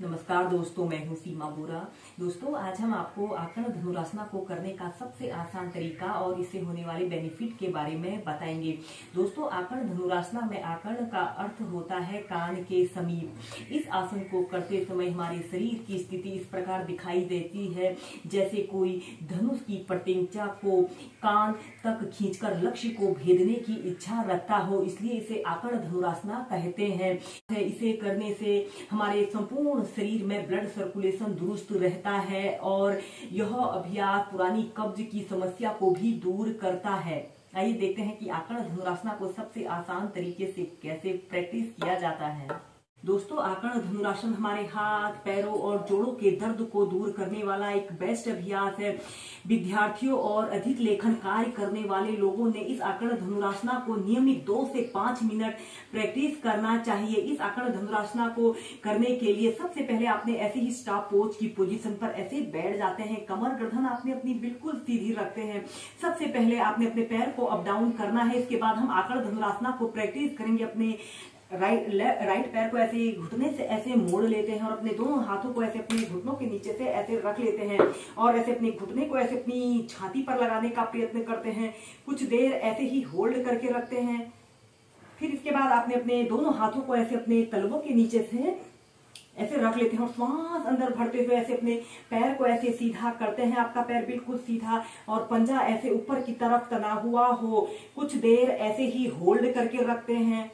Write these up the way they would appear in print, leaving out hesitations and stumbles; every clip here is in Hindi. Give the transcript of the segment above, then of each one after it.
नमस्कार दोस्तों, मैं हूं सीमा बोरा। दोस्तों, आज हम आपको आकर्ण धनुरासना को करने का सबसे आसान तरीका और इससे होने वाले बेनिफिट के बारे में बताएंगे। दोस्तों, आकर्ण धनुरासना में आकर्ण का अर्थ होता है कान के समीप। इस आसन को करते समय हमारे शरीर की स्थिति इस प्रकार दिखाई देती है जैसे कोई धनुष की प्रत्यंचा को कान तक खींचकर लक्ष्य को भेदने की इच्छा रखता हो, इसलिए इसे आकर्ण धनुरासना कहते हैं। इसे करने से हमारे संपूर्ण शरीर में ब्लड सर्कुलेशन दुरुस्त रहता है और यह अभ्यास पुरानी कब्ज की समस्या को भी दूर करता है। आइए देखते हैं कि आकर्ण धनुरासना को सबसे आसान तरीके से कैसे प्रैक्टिस किया जाता है। दोस्तों, आकर्ण धनुरासन हमारे हाथ, पैरों और जोड़ों के दर्द को दूर करने वाला एक बेस्ट अभ्यास है। विद्यार्थियों और अधिक लेखन कार्य करने वाले लोगों ने इस आकर्ण धनुरासना को नियमित 2 से 5 मिनट प्रैक्टिस करना चाहिए। इस आकर्ण धनुरासना को करने के लिए सबसे पहले आपने ऐसे ही स्टाफ पोज की पोजीशन पर ऐसे बैठ जाते हैं। कमर गर्दन आपने अपनी बिल्कुल सीधी रखते हैं। सबसे पहले आपने अपने पैर को अप डाउन करना है। इसके बाद हम आकर्ण धनुरासना को प्रैक्टिस करेंगे। अपने राइट पैर को ऐसे घुटने से ऐसे मोड़ लेते हैं और अपने दोनों हाथों को ऐसे अपने घुटनों के नीचे से ऐसे रख लेते हैं और ऐसे अपने घुटने को ऐसे अपनी छाती पर लगाने का प्रयत्न करते हैं। कुछ देर ऐसे ही होल्ड करके रखते हैं। फिर इसके बाद आपने अपने दोनों हाथों को ऐसे अपने तलवों के नीचे से ऐसे रख लेते हैं और श्वास अंदर भरते हुए ऐसे अपने पैर को ऐसे सीधा करते हैं। आपका पैर बिल्कुल सीधा और पंजा ऐसे ऊपर की तरफ तना हुआ हो। कुछ देर ऐसे ही होल्ड करके रखते हैं।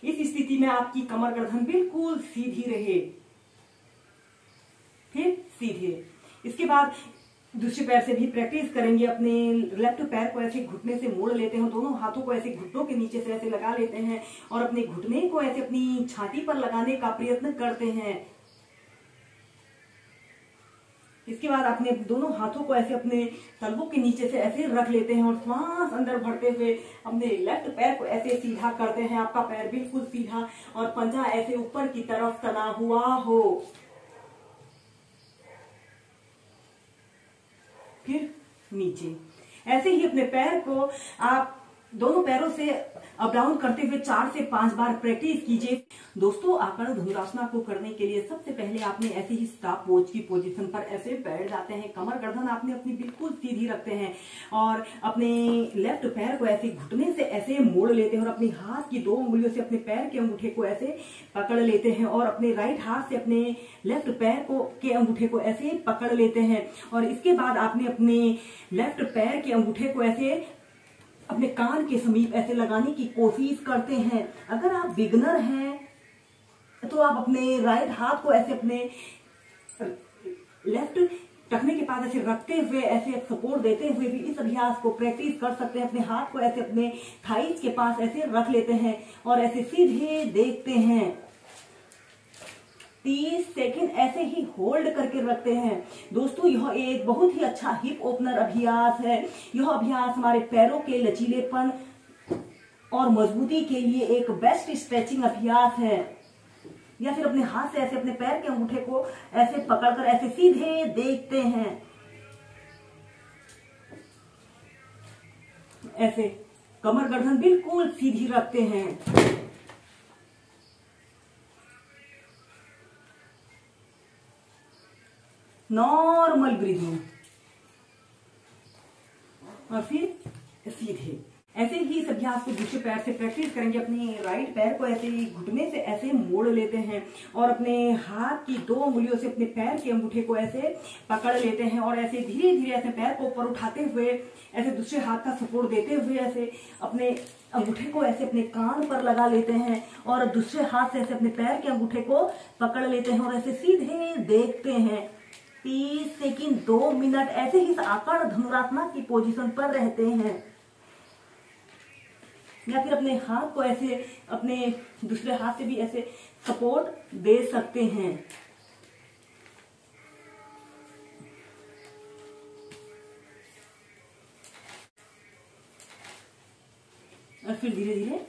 इस स्थिति में आपकी कमर गर्दन बिल्कुल सीधी रहे। फिर सीधे। इसके बाद दूसरे पैर से भी प्रैक्टिस करेंगे। अपने लेफ्ट पैर को ऐसे घुटने से मोड़ लेते हैं, दोनों हाथों को ऐसे घुटनों के नीचे से ऐसे लगा लेते हैं और अपने घुटने को ऐसे अपनी छाती पर लगाने का प्रयत्न करते हैं। इसके बाद अपने दोनों हाथों को ऐसे अपने तलवों के नीचे से ऐसे रख लेते हैं और श्वास अंदर भरते हुए अपने लेफ्ट पैर को ऐसे सीधा करते हैं। आपका पैर बिल्कुल सीधा और पंजा ऐसे ऊपर की तरफ तना हुआ हो। फिर नीचे। ऐसे ही अपने पैर को आप दोनों पैरों से अप डाउन करते हुए 4 से 5 बार प्रैक्टिस कीजिए। दोस्तों, आकर्ण धनुरासना को करने के लिए सबसे पहले आपने ऐसे ही स्टाफ पोज की पोजीशन पर ऐसे बैठ जाते हैं। कमर गर्दन आपने अपनी बिल्कुल सीधी रखते हैं और अपने लेफ्ट पैर को ऐसे घुटने से ऐसे मोड़ लेते हैं और अपने हाथ की 2 उंगलियों से अपने पैर के अंगूठे को ऐसे पकड़ लेते हैं और अपने राइट हाथ से अपने लेफ्ट पैर को के अंगूठे को ऐसे पकड़ लेते हैं और इसके बाद आपने अपने लेफ्ट पैर के अंगूठे को ऐसे अपने कान के समीप ऐसे लगाने की कोशिश करते हैं। अगर आप बिगनर हैं तो आप अपने राइट हाथ को ऐसे अपने लेफ्ट टखने के पास ऐसे रखते हुए ऐसे सपोर्ट देते हुए भी इस अभ्यास को प्रैक्टिस कर सकते हैं। अपने हाथ को ऐसे अपने थाइस के पास ऐसे रख लेते हैं और ऐसे सीधे देखते हैं। 30 सेकंड ऐसे ही होल्ड करके रखते हैं। दोस्तों, यह एक बहुत ही अच्छा हिप ओपनर अभ्यास है। यह अभ्यास हमारे पैरों के लचीलेपन और मजबूती के लिए एक बेस्ट स्ट्रेचिंग अभ्यास है। या फिर अपने हाथ से ऐसे अपने पैर के अंगूठे को ऐसे पकड़कर ऐसे सीधे देखते हैं। ऐसे कमर गर्दन बिल्कुल सीधी रखते हैं। नॉर्मल ब्रीदिंग और फिर सीधे। ऐसे ही इस अभ्यास को दूसरे पैर से प्रैक्टिस करेंगे। अपने राइट पैर को ऐसे घुटने से ऐसे मोड़ लेते हैं और अपने हाथ की 2 उंगलियों से अपने पैर के अंगूठे को ऐसे पकड़ लेते हैं और ऐसे धीरे धीरे ऐसे पैर को ऊपर उठाते हुए ऐसे दूसरे हाथ का सपोर्ट देते हुए ऐसे अपने अंगूठे को ऐसे अपने कान पर लगा लेते हैं और दूसरे हाथ से ऐसे अपने पैर के अंगूठे को पकड़ लेते हैं और ऐसे सीधे देखते हैं। 30 सेकंड 2 मिनट ऐसे ही आकर्ण धनुरासना की पोजीशन पर रहते हैं। या फिर अपने हाथ को ऐसे अपने दूसरे हाथ से भी ऐसे सपोर्ट दे सकते हैं। और फिर धीरे धीरे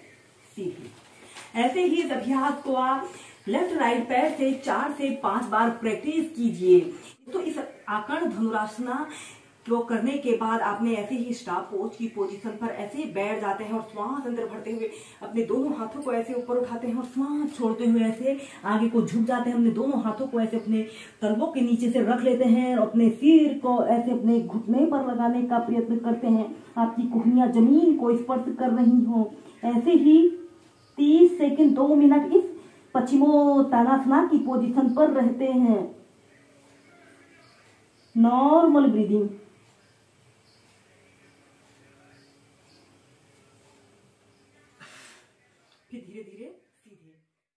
सीधे। ऐसे ही इस अभ्यास को आप लेफ्ट राइट पैर से 4 से 5 बार प्रैक्टिस कीजिए। तो इस आकर्ण धनुरासना तो करने के बाद आपने ऐसे ही स्टाफ पोज की पोजीशन पर ऐसे ही बैठ जाते हैं और श्वास अंदर भरते हुए अपने दोनों हाथों को ऐसे ऊपर उठाते हैं और श्वास छोड़ते हुए ऐसे आगे को झुक जाते हैं। अपने दोनों हाथों को ऐसे अपने तलवों के नीचे से रख लेते हैं और अपने सिर को ऐसे अपने घुटने पर लगाने का प्रयत्न करते हैं। आपकी कोहनियां जमीन को स्पर्श कर रही हो। ऐसे ही 30 सेकंड 2 मिनट इस पश्चिमोत्तानासना की पोजीशन पर रहते हैं। Normal breathing.